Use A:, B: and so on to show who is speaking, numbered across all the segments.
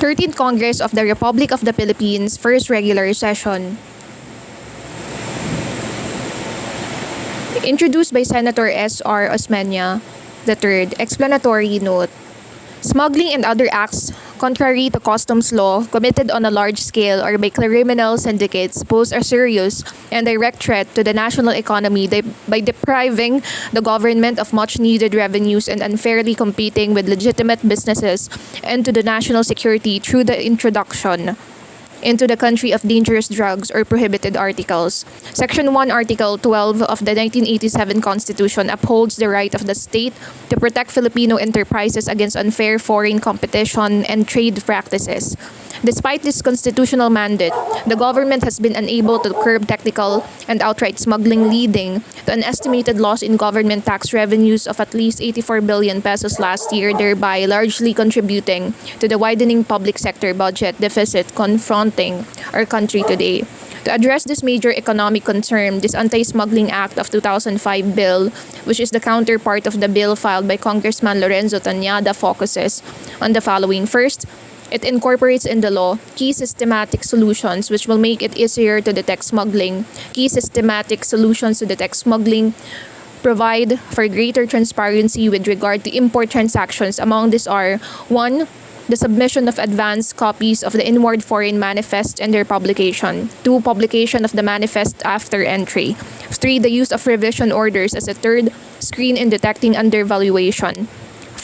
A: 13th Congress of the Republic of the Philippines, first regular session. Introduced by Senator S.R. Osmena III. Explanatory note. Smuggling and other acts contrary to customs law committed on a large scale or by criminal syndicates pose a serious and direct threat to the national economy by depriving the government of much-needed revenues and unfairly competing with legitimate businesses and to the national security through the introduction into the country of dangerous drugs or prohibited articles. Section 1, Article 12 of the 1987 Constitution upholds the right of the state to protect Filipino enterprises against unfair foreign competition and trade practices. Despite this constitutional mandate, the government has been unable to curb technical and outright smuggling, leading to an estimated loss in government tax revenues of at least 84 billion pesos last year, thereby largely contributing to the widening public sector budget deficit confronting our country today. To address this major economic concern, this Anti-Smuggling Act of 2005 bill, which is the counterpart of the bill filed by Congressman Lorenzo Tañada, focuses on the following. First, it incorporates in the law key systematic solutions which will make it easier to detect smuggling. Key systematic solutions to detect smuggling provide for greater transparency with regard to import transactions. Among these are 1. The submission of advanced copies of the inward foreign manifest and their publication. 2. Publication of the manifest after entry. 3. The use of revision orders as a third screen in detecting undervaluation.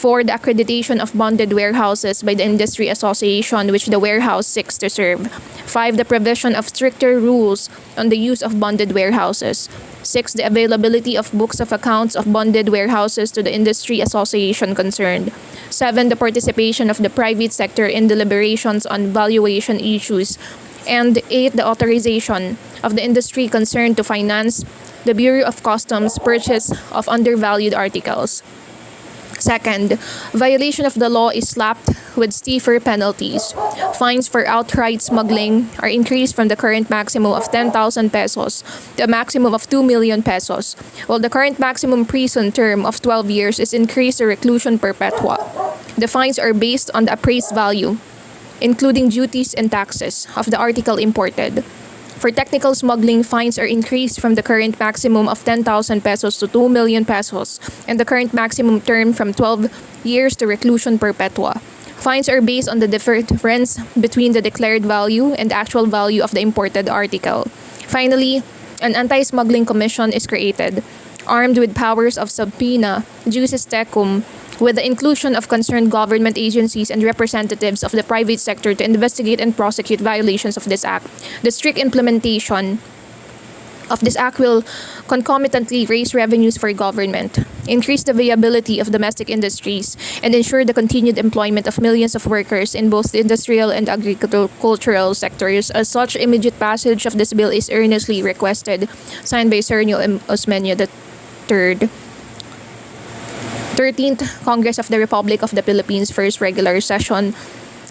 A: 4. The accreditation of bonded warehouses by the industry association which the warehouse seeks to serve. 5. The provision of stricter rules on the use of bonded warehouses. 6. The availability of books of accounts of bonded warehouses to the industry association concerned. 7. The participation of the private sector in deliberations on valuation issues. And 8. The authorization of the industry concerned to finance the Bureau of Customs' purchase of undervalued articles. Second, violation of the law is slapped with stiffer penalties. Fines for outright smuggling are increased from the current maximum of 10,000 pesos to a maximum of 2 million pesos, while the current maximum prison term of 12 years is increased to reclusion perpetua. The fines are based on the appraised value, including duties and taxes, of the article imported. For technical smuggling, fines are increased from the current maximum of 10,000 pesos to 2 million pesos and the current maximum term from 12 years to reclusion perpetua. Fines are based on the difference between the declared value and actual value of the imported article. Finally, an anti-smuggling commission is created, armed with powers of subpoena, juris tecum, with the inclusion of concerned government agencies and representatives of the private sector to investigate and prosecute violations of this act. The strict implementation of this act will concomitantly raise revenues for government, increase the viability of domestic industries, and ensure the continued employment of millions of workers in both the industrial and agricultural sectors. As such, immediate passage of this bill is earnestly requested. Signed by Sernio M. Osmena III. 13th Congress of the Republic of the Philippines, first regular session.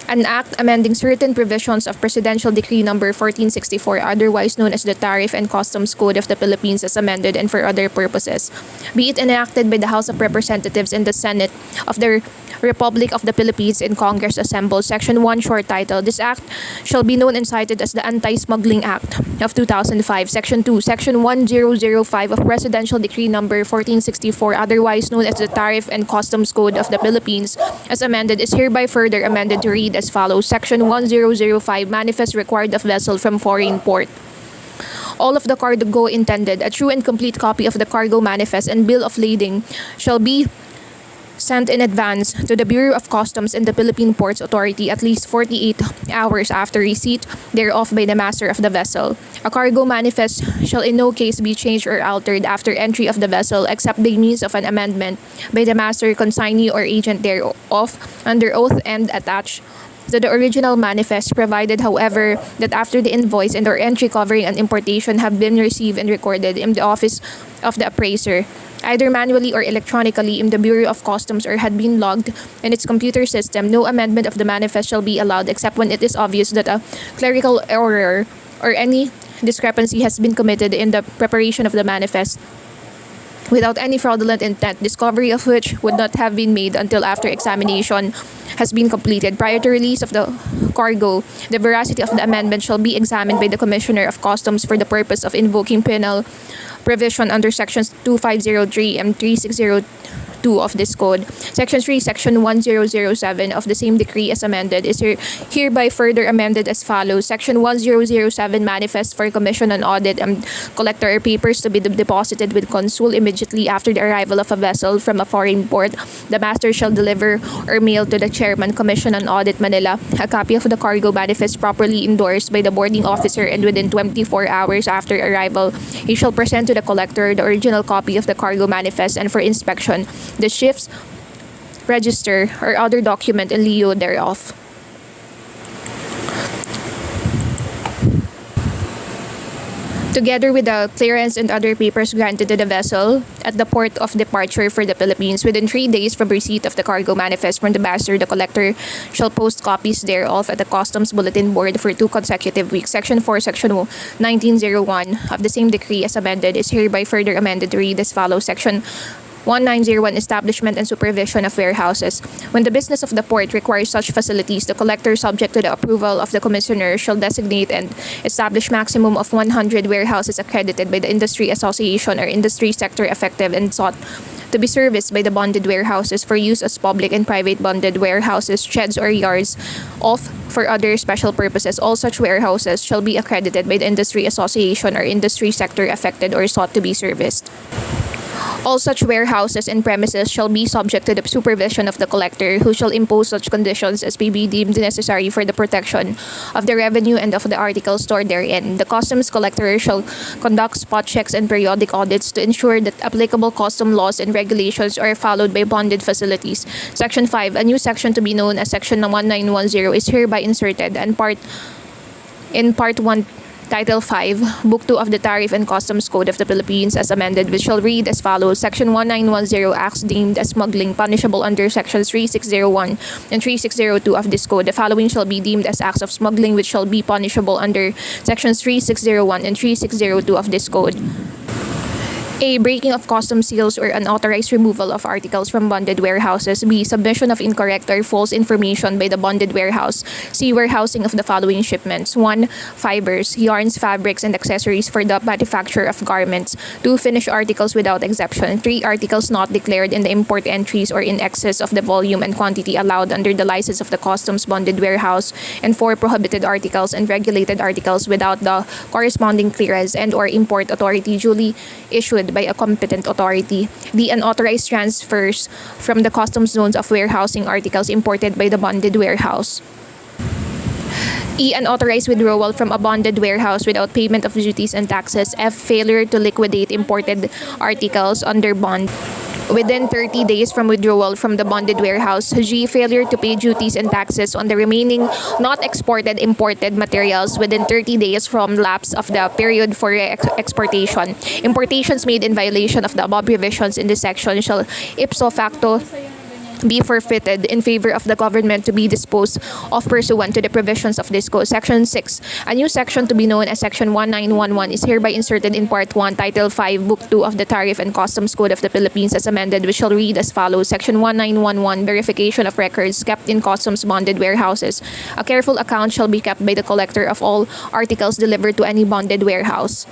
A: An act amending certain provisions of Presidential Decree No. 1464, otherwise known as the Tariff and Customs Code of the Philippines, as amended and for other purposes. Be it enacted by the House of Representatives and the Senate of the Republic of the Philippines in Congress assembled. Section 1, short title. This act shall be known and cited as the Anti-Smuggling Act of 2005. Section 2, Section 1005 of Presidential Decree No. 1464, otherwise known as the Tariff and Customs Code of the Philippines, as amended, is hereby further amended to read as follows. Section 1005, manifest required of vessel from foreign port. All of the cargo intended, a true and complete copy of the cargo manifest and bill of lading shall be sent in advance to the Bureau of Customs and the Philippine Ports Authority at least 48 hours after receipt thereof by the master of the vessel. A cargo manifest shall in no case be changed or altered after entry of the vessel except by means of an amendment by the master, consignee, or agent thereof under oath and attached to the original manifest, provided, however, that after the invoice and or entry covering an importation have been received and recorded in the office of the appraiser, either manually or electronically in the Bureau of Customs, or had been logged in its computer system, no amendment of the manifest shall be allowed except when it is obvious that a clerical error or any discrepancy has been committed in the preparation of the manifest without any fraudulent intent, discovery of which would not have been made until after examination has been completed. Prior to release of the cargo, the veracity of the amendment shall be examined by the Commissioner of Customs for the purpose of invoking penal provision under sections 2503 and 3602 of this code. Section 3, Section 1007 of the same decree as amended is hereby further amended as follows. Section 1007 manifests for commission on audit and collector or papers to be deposited with consul immediately after the arrival of a vessel from a foreign port. The master shall deliver or mail to the chairman, Commission on Audit, Manila, a copy of the cargo manifest properly endorsed by the boarding officer, and within 24 hours after arrival, he shall present to the collector the original copy of the cargo manifest and for inspection the ship's register or other document in lieu thereof. Together with the clearance and other papers granted to the vessel at the port of departure for the Philippines. Within 3 days from receipt of the cargo manifest from the master, the collector shall post copies thereof at the Customs Bulletin Board for 2 consecutive weeks. Section 4, Section 1901 of the same decree as amended is hereby further amended to read as follows. Section 1901 Establishment and Supervision of Warehouses. When the business of the port requires such facilities, the collector, subject to the approval of the commissioner, shall designate and establish maximum of 100 warehouses accredited by the industry association or industry sector effective and sought to be serviced by the bonded warehouses for use as public and private bonded warehouses, sheds, or yards off for other special purposes. All such warehouses shall be accredited by the industry association or industry sector affected or sought to be serviced. All such warehouses and premises shall be subject to the supervision of the collector, who shall impose such conditions as may be deemed necessary for the protection of the revenue and of the articles stored therein. The customs collector shall conduct spot checks and periodic audits to ensure that applicable custom laws and regulations are followed by bonded facilities. Section 5. A new section to be known as Section 1910 is hereby inserted and in Part 1, Title 5, Book 2 of the Tariff and Customs Code of the Philippines as amended, which shall read as follows. Section 1910 acts deemed as smuggling punishable under sections 3601 and 3602 of this code. The following shall be deemed as acts of smuggling which shall be punishable under sections 3601 and 3602 of this code. A. Breaking of customs seals or unauthorized removal of articles from bonded warehouses. B. Submission of incorrect or false information by the bonded warehouse. C. Warehousing of the following shipments. 1. Fibers, yarns, fabrics, and accessories for the manufacture of garments. 2. Finished articles without exception. 3. Articles not declared in the import entries or in excess of the volume and quantity allowed under the license of the customs bonded warehouse. And 4. Prohibited articles and regulated articles without the corresponding clearance and or import authority duly issued by a competent authority. The unauthorized transfers from the customs zones of warehousing articles imported by the bonded warehouse. E. Unauthorized withdrawal from a bonded warehouse without payment of duties and taxes. F. Failure to liquidate imported articles under bond within 30 days from withdrawal from the bonded warehouse. G. Failure to pay duties and taxes on the remaining not exported imported materials within 30 days from lapse of the period for exportation. Importations made in violation of the above provisions in this section shall ipso facto be forfeited in favor of the government to be disposed of pursuant to the provisions of this code. Section 6. A new section to be known as Section 1911 is hereby inserted in Part 1, Title 5, Book 2 of the Tariff and Customs Code of the Philippines as amended, which shall read as follows. Section 1911. Verification of records kept in customs bonded warehouses. A careful account shall be kept by the collector of all articles delivered to any bonded warehouse.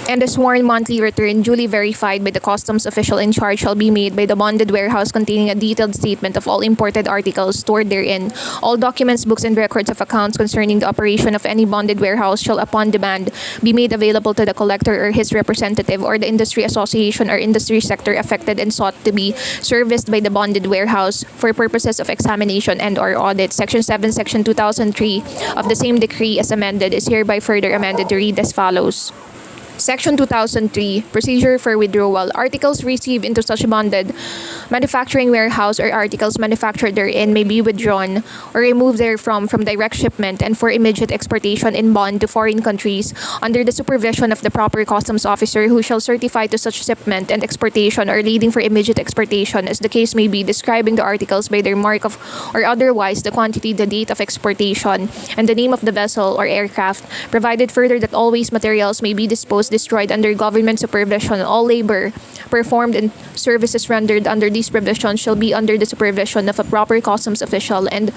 A: And the sworn monthly return duly verified by the customs official in charge shall be made by the bonded warehouse containing a detailed statement of all imported articles stored therein. All documents, books, and records of accounts concerning the operation of any bonded warehouse shall upon demand be made available to the collector or his representative or the industry association or industry sector affected and sought to be serviced by the bonded warehouse for purposes of examination and or audit. Section 7, Section 2003 of the same decree as amended is hereby further amended to read as follows. Section 2003, Procedure for Withdrawal. Articles received into such bonded manufacturing warehouse or articles manufactured therein may be withdrawn or removed therefrom from direct shipment and for immediate exportation in bond to foreign countries under the supervision of the proper customs officer, who shall certify to such shipment and exportation or leading for immediate exportation as the case may be, describing the articles by their mark of or otherwise, the quantity, the date of exportation, and the name of the vessel or aircraft, provided further that all waste materials may be disposed destroyed under government supervision, all labor performed and services rendered under these provisions shall be under the supervision of a proper customs official and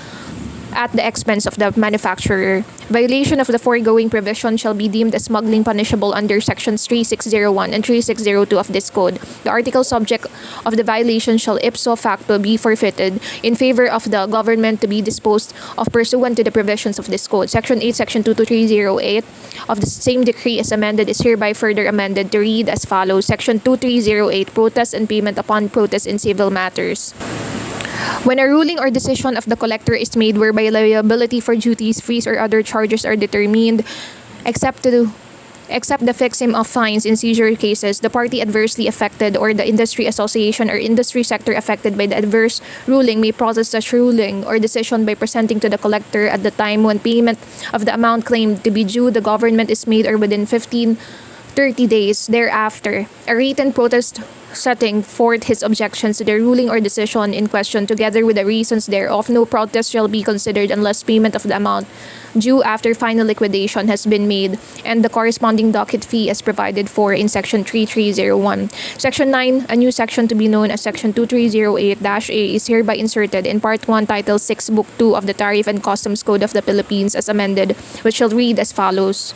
A: at the expense of the manufacturer. Violation of the foregoing provision shall be deemed as smuggling punishable under sections 3601 and 3602 of this code. The article subject of the violation shall ipso facto be forfeited in favor of the government to be disposed of pursuant to the provisions of this code. Section 8, Section 22308 of the same decree as amended is hereby further amended to read as follows. Section 2308, protest and payment upon protest in civil matters. When a ruling or decision of the collector is made whereby liability for duties, fees, or other charges are determined, except the fixing of fines in seizure cases, the party adversely affected or the industry association or industry sector affected by the adverse ruling may protest such ruling or decision by presenting to the collector at the time when payment of the amount claimed to be due the government is made or within 30 days thereafter, a written protest setting forth his objections to the ruling or decision in question together with the reasons thereof. No protest shall be considered unless payment of the amount due after final liquidation has been made and the corresponding docket fee is provided for in Section 3301. Section 9, a new section to be known as Section 2308-A is hereby inserted in Part 1, Title 6, Book 2 of the Tariff and Customs Code of the Philippines as amended, which shall read as follows.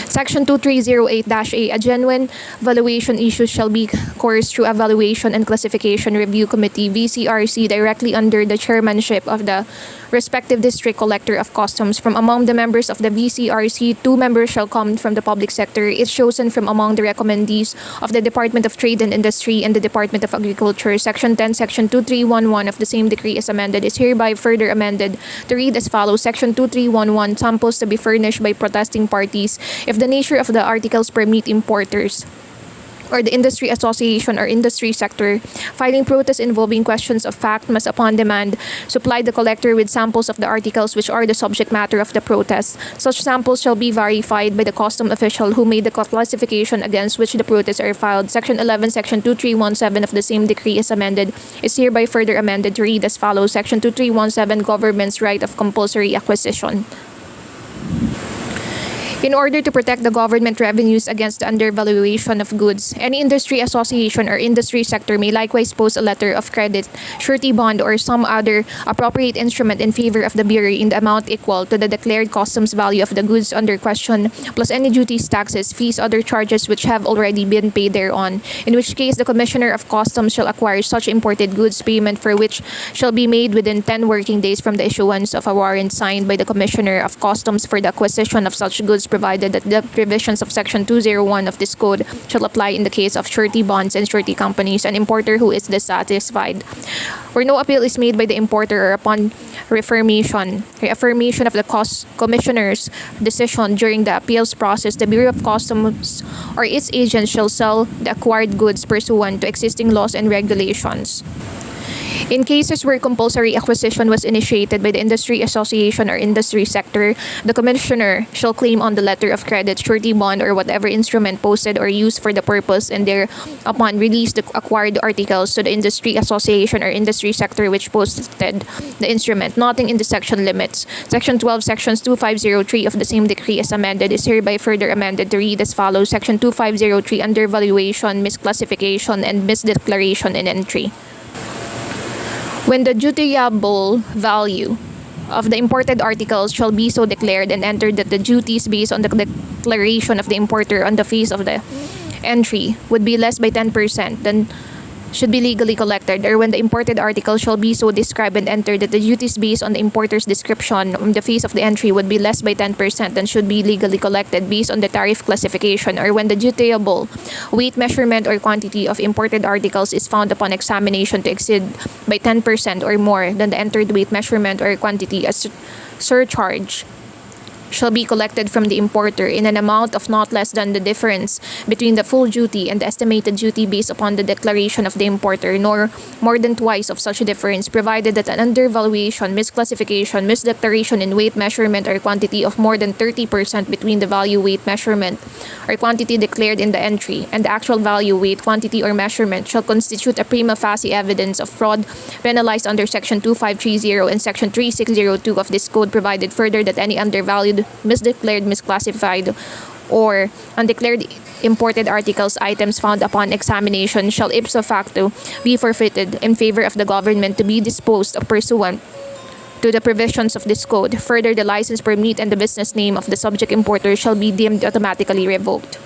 A: Section 2308-A, a genuine valuation issue shall be coursed through a Valuation and Classification Review Committee, VCRC, directly under the chairmanship of the respective district collector of customs. From among the members of the VCRC, 2 members shall come from the public sector. It's chosen from among the recommendees of the Department of Trade and Industry and the Department of Agriculture. Section 10, Section 2311 of the same decree is amended is hereby further amended to read as follows. Section 2311, samples to be furnished by protesting parties if the nature of the articles permit importers or the industry association or industry sector filing protests involving questions of fact must upon demand supply the collector with samples of the articles which are the subject matter of the protest. Such samples shall be verified by the custom official who made the classification against which the protests are filed. Section 11, Section 2317 of the same decree is amended is hereby further amended to read as follows. Section 2317, government's right of compulsory acquisition. In order to protect the government revenues against the undervaluation of goods, any industry association or industry sector may likewise post a letter of credit, surety bond, or some other appropriate instrument in favor of the bureau in the amount equal to the declared customs value of the goods under question, plus any duties, taxes, fees, other charges which have already been paid thereon, in which case the Commissioner of Customs shall acquire such imported goods, payment for which shall be made within 10 working days from the issuance of a warrant signed by the Commissioner of Customs for the acquisition of such goods, provided that the provisions of Section 201 of this code shall apply in the case of surety bonds and surety companies. An importer who is dissatisfied, where no appeal is made by the importer or upon reaffirmation of the Commissioner's decision during the appeals process, the Bureau of Customs or its agents shall sell the acquired goods pursuant to existing laws and regulations. In cases where compulsory acquisition was initiated by the industry association or industry sector, the Commissioner shall claim on the letter of credit, surety bond, or whatever instrument posted or used for the purpose and thereupon release the acquired articles to the industry association or industry sector which posted the instrument. Nothing in the section limits. Section 12, Sections 2503 of the same decree as amended is hereby further amended to read as follows. Section 2503, undervaluation, misclassification, and misdeclaration in entry. When the dutiable value of the imported articles shall be so declared and entered that the duties based on the declaration of the importer on the face of the entry would be less by 10%, then should be legally collected, or when the imported article shall be so described and entered that the duties based on the importer's description on the face of the entry would be less by 10%, then should be legally collected based on the tariff classification, or when the dutiable weight, measurement, or quantity of imported articles is found upon examination to exceed by 10% or more than the entered weight, measurement, or quantity, as surcharge shall be collected from the importer in an amount of not less than the difference between the full duty and the estimated duty based upon the declaration of the importer, nor more than twice of such a difference, provided that an undervaluation, misclassification, misdeclaration in weight, measurement, or quantity of more than 30% between the value, weight, measurement, or quantity declared in the entry and the actual value, weight, quantity, or measurement shall constitute a prima facie evidence of fraud penalized under Section 2530 and Section 3602 of this code, provided further that any undervalued, misdeclared, misclassified, or undeclared imported articles items found upon examination shall ipso facto be forfeited in favor of the government to be disposed of pursuant to the provisions of this code. Further, the license permit and the business name of the subject importer shall be deemed automatically revoked.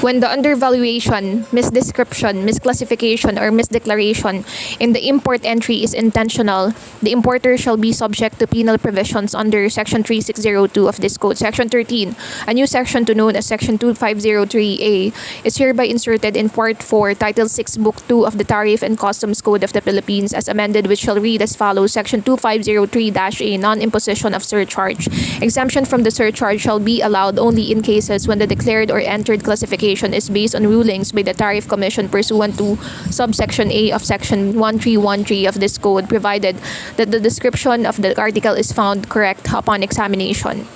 A: When the undervaluation, misdescription, misclassification, or misdeclaration in the import entry is intentional, the importer shall be subject to penal provisions under Section 3602 of this code. Section 13, a new section to known as Section 2503A is hereby inserted in Part 4, Title 6, Book 2 of the Tariff and Customs Code of the Philippines as amended, which shall read as follows. Section 2503-A, non-imposition of surcharge. Exemption from the surcharge shall be allowed only in cases when the declared or entered classification is based on rulings by the Tariff Commission pursuant to subsection A of Section 1313 of this code, provided that the description of the article is found correct upon examination.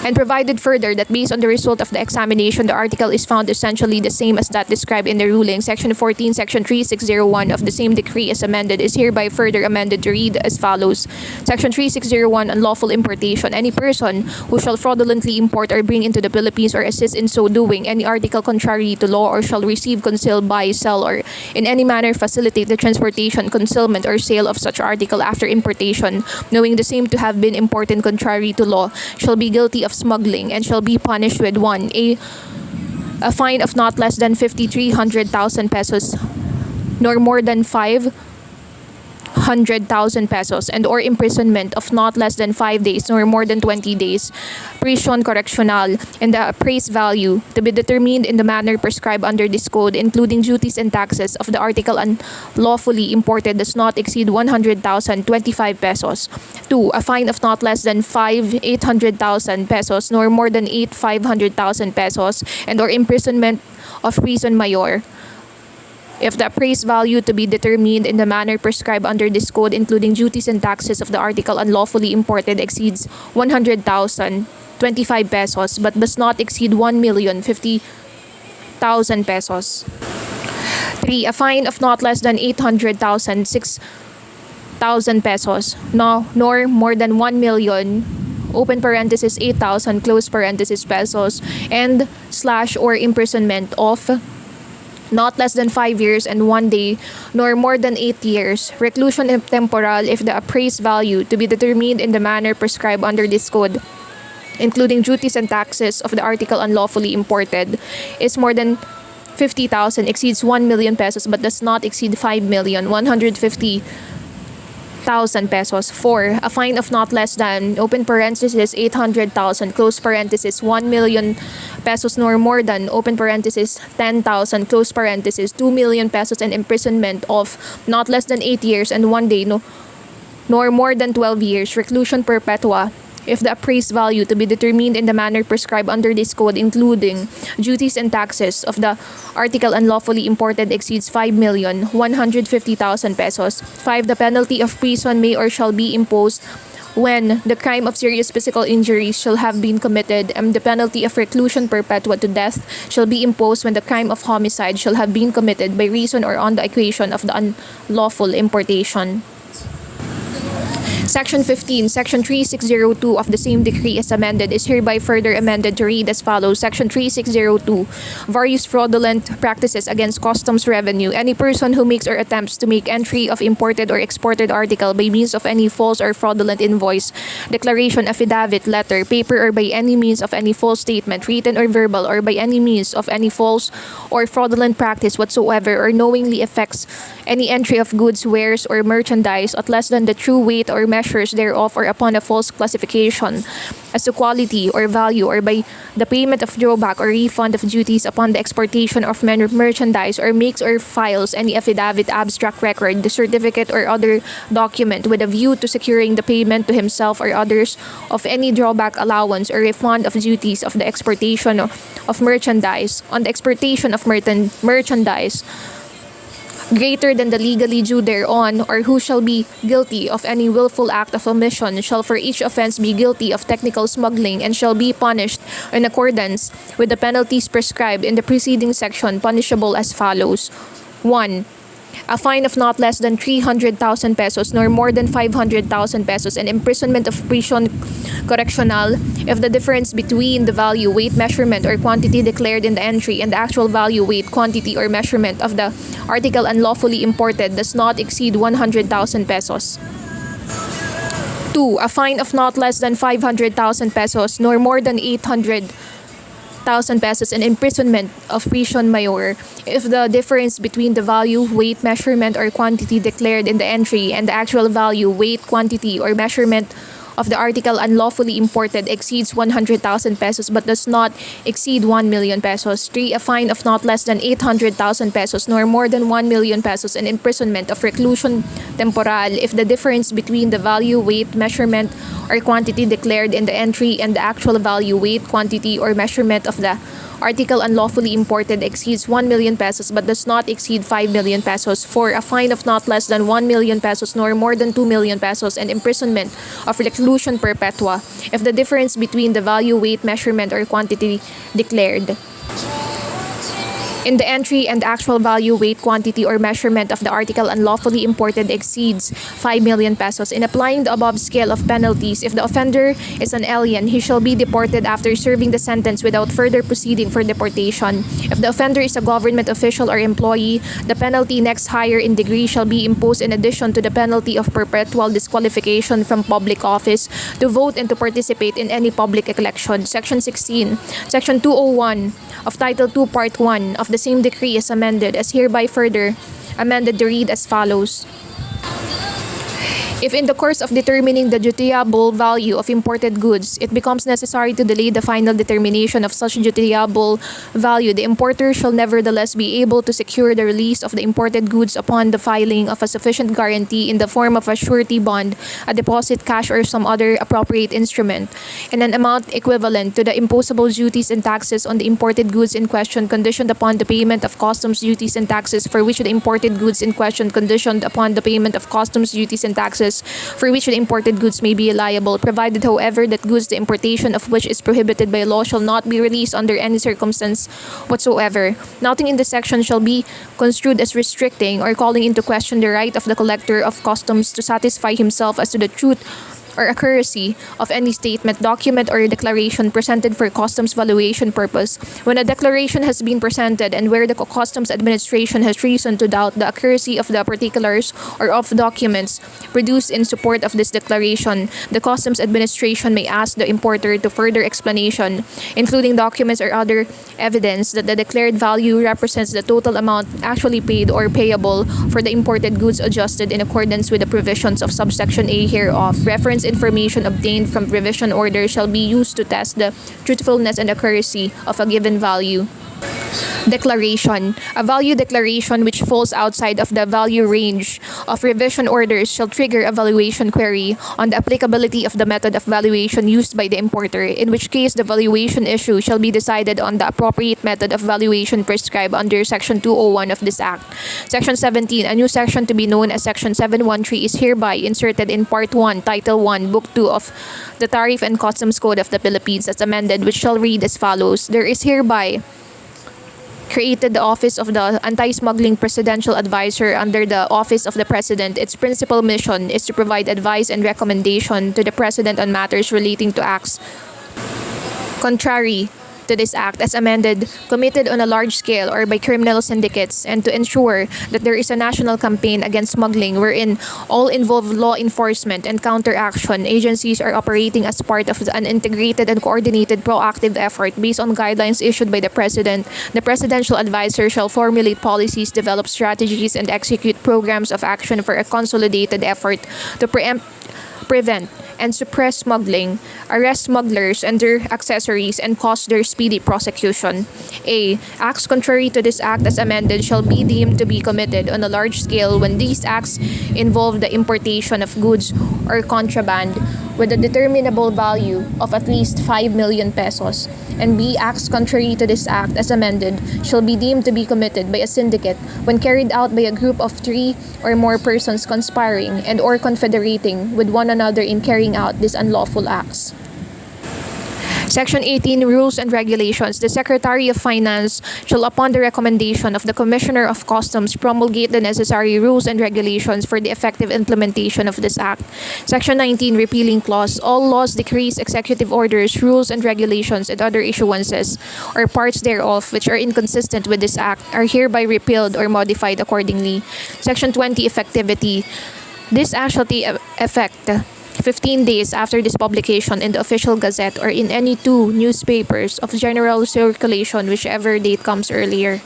A: And provided further that based on the result of the examination, the article is found essentially the same as that described in the ruling. Section 14, Section 3601 of the same decree as amended is hereby further amended to read as follows. Section 3601, unlawful importation. Any person who shall fraudulently import or bring into the Philippines or assist in so doing any article contrary to law or shall receive, conceal, buy, sell, or in any manner facilitate the transportation, concealment, or sale of such article after importation, knowing the same to have been imported contrary to law, shall be guilty of smuggling and shall be punished with 1. A fine of not less than 5,300,000 pesos nor more than 500,000 pesos and or imprisonment of not less than 5 days nor more than 20 days, prison correctional, and the appraised value to be determined in the manner prescribed under this code, including duties and taxes of the article unlawfully imported, does not exceed 100,025 pesos. 2. A fine of not less than 800,000 pesos nor more than 500,000 pesos and or imprisonment of prison mayor if the appraised value to be determined in the manner prescribed under this code, including duties and taxes of the article unlawfully imported, exceeds 100,025 pesos but does not exceed 1,050,000 pesos. 3. A fine of not less than 800,000 6,000 pesos nor more than 1 million open parenthesis 8,000 close parenthesis pesos and / or imprisonment of not less than 5 years and 1 day, nor more than 8 years. Reclusion temporal if the appraised value to be determined in the manner prescribed under this code, including duties and taxes of the article unlawfully imported, is more than 50,000, exceeds 1 million pesos, but does not exceed 5,150,000 pesos. 4. A fine of not less than, open parenthesis, 800,000, close parenthesis, 1 million pesos nor more than, open parenthesis, 10,000, close parenthesis, 2 million pesos and imprisonment of not less than 8 years and 1 day nor more than 12 years. Reclusion perpetua if the appraised value to be determined in the manner prescribed under this code, including duties and taxes of the article unlawfully imported, exceeds 5,150,000 pesos. 5. The penalty of prison may or shall be imposed when the crime of serious physical injury shall have been committed, and the penalty of reclusion perpetua to death shall be imposed when the crime of homicide shall have been committed by reason or on the occasion of the unlawful importation. Section 15, Section 3602 of the same decree as amended is hereby further amended to read as follows. Section 3602, various fraudulent practices against customs revenue. Any person who makes or attempts to make entry of imported or exported article by means of any false or fraudulent invoice, declaration, affidavit, letter, paper, or by any means of any false statement, written or verbal, or by any means of any false or fraudulent practice whatsoever, or knowingly effects any entry of goods, wares, or merchandise at less than the true weight or measures thereof, or upon a false classification as to quality or value, or by the payment of drawback or refund of duties upon the exportation of merchandise, or makes or files any affidavit, abstract record, the certificate, or other document with a view to securing the payment to himself or others of any drawback, allowance, or refund of duties of the exportation of merchandise, on the exportation of merchandise greater than the legally due thereon, or who shall be guilty of any willful act of omission, shall for each offense be guilty of technical smuggling, and shall be punished in accordance with the penalties prescribed in the preceding section, punishable as follows. 1. a fine of not less than 300,000 pesos nor more than 500,000 pesos, and imprisonment of prison correctional if the difference between the value, weight, measurement, or quantity declared in the entry and the actual value, weight, quantity, or measurement of the article unlawfully imported does not exceed 100,000 pesos. 2. A fine of not less than 500,000 pesos nor more than 800,000 pesos, and imprisonment of prison mayor if the difference between the value, weight, measurement, or quantity declared in the entry and the actual value, weight, quantity, or measurement of the article unlawfully imported exceeds 100,000 pesos but does not exceed 1 million pesos. 3. A fine of not less than 800,000 pesos nor more than 1 million pesos, and imprisonment of reclusion temporal if the difference between the value, weight, measurement, or quantity declared in the entry and the actual value, weight, quantity, or measurement of the article unlawfully imported exceeds 1 million pesos but does not exceed 5 million pesos. 4. A fine of not less than 1 million pesos nor more than 2 million pesos, and imprisonment of reclusion perpetua if the difference between the value, weight, measurement, or quantity declared in the entry and actual value, weight, quantity, or measurement of the article unlawfully imported exceeds 5 million pesos. In applying the above scale of penalties, if the offender is an alien, he shall be deported after serving the sentence without further proceeding for deportation. If the offender is a government official or employee, the penalty next higher in degree shall be imposed in addition to the penalty of perpetual disqualification from public office to vote and to participate in any public election. Section 16. Section 201 of Title 2, Part 1 of the same decree is amended as hereby further amended to read as follows. If in the course of determining the dutiable value of imported goods, it becomes necessary to delay the final determination of such dutiable value, the importer shall nevertheless be able to secure the release of the imported goods upon the filing of a sufficient guarantee in the form of a surety bond, a deposit, cash, or some other appropriate instrument, in an amount equivalent to the imposable duties and taxes on the imported goods in question, conditioned upon the payment of customs duties and taxes for which the imported goods in question, conditioned upon the payment of customs duties and taxes for which the imported goods may be liable, provided, however, that goods the importation of which is prohibited by law shall not be released under any circumstance whatsoever. Nothing in this section shall be construed as restricting or calling into question the right of the collector of customs to satisfy himself as to the truth or accuracy of any statement, document, or declaration presented for customs valuation purpose. When a declaration has been presented and where the customs administration has reason to doubt the accuracy of the particulars or of documents produced in support of this declaration, the customs administration may ask the importer to further explanation, including documents or other evidence that the declared value represents the total amount actually paid or payable for the imported goods, adjusted in accordance with the provisions of subsection A hereof. Reference information obtained from provision order shall be used to test the truthfulness and accuracy of a given value. Declaration. A value declaration which falls outside of the value range of revision orders shall trigger a valuation query on the applicability of the method of valuation used by the importer, in which case the valuation issue shall be decided on the appropriate method of valuation prescribed under Section 201 of this Act. Section 17. A new section to be known as Section 713 is hereby inserted in Part 1, Title 1, Book 2 of the Tariff and Customs Code of the Philippines as amended, which shall read as follows. There is hereby created the Office of the Anti-Smuggling Presidential Advisor under the Office of the President. Its principal mission is to provide advice and recommendation to the President on matters relating to acts contrary to this Act as amended, committed on a large scale or by criminal syndicates, and to ensure that there is a national campaign against smuggling wherein all involved law enforcement and counteraction agencies are operating as part of an integrated and coordinated proactive effort based on guidelines issued by the President. The Presidential Advisor shall formulate policies, develop strategies, and execute programs of action for a consolidated effort to preempt, prevent, and suppress smuggling, arrest smugglers and their accessories, and cause their speedy prosecution. A. Acts contrary to this Act as amended shall be deemed to be committed on a large scale when these acts involve the importation of goods or contraband with a determinable value of at least 5 million pesos. And B. Acts contrary to this Act as amended shall be deemed to be committed by a syndicate when carried out by a group of 3 or more persons conspiring and or confederating with one another in carrying out these unlawful acts. Section 18, Rules and Regulations. The Secretary of Finance shall, upon the recommendation of the Commissioner of Customs, promulgate the necessary rules and regulations for the effective implementation of this Act. Section 19, Repealing Clause. All laws, decrees, executive orders, rules and regulations, and other issuances or parts thereof which are inconsistent with this Act are hereby repealed or modified accordingly. Section 20, Effectivity. This Act shall take effect 15 days after this publication in the Official Gazette or in any two newspapers of general circulation, whichever date comes earlier.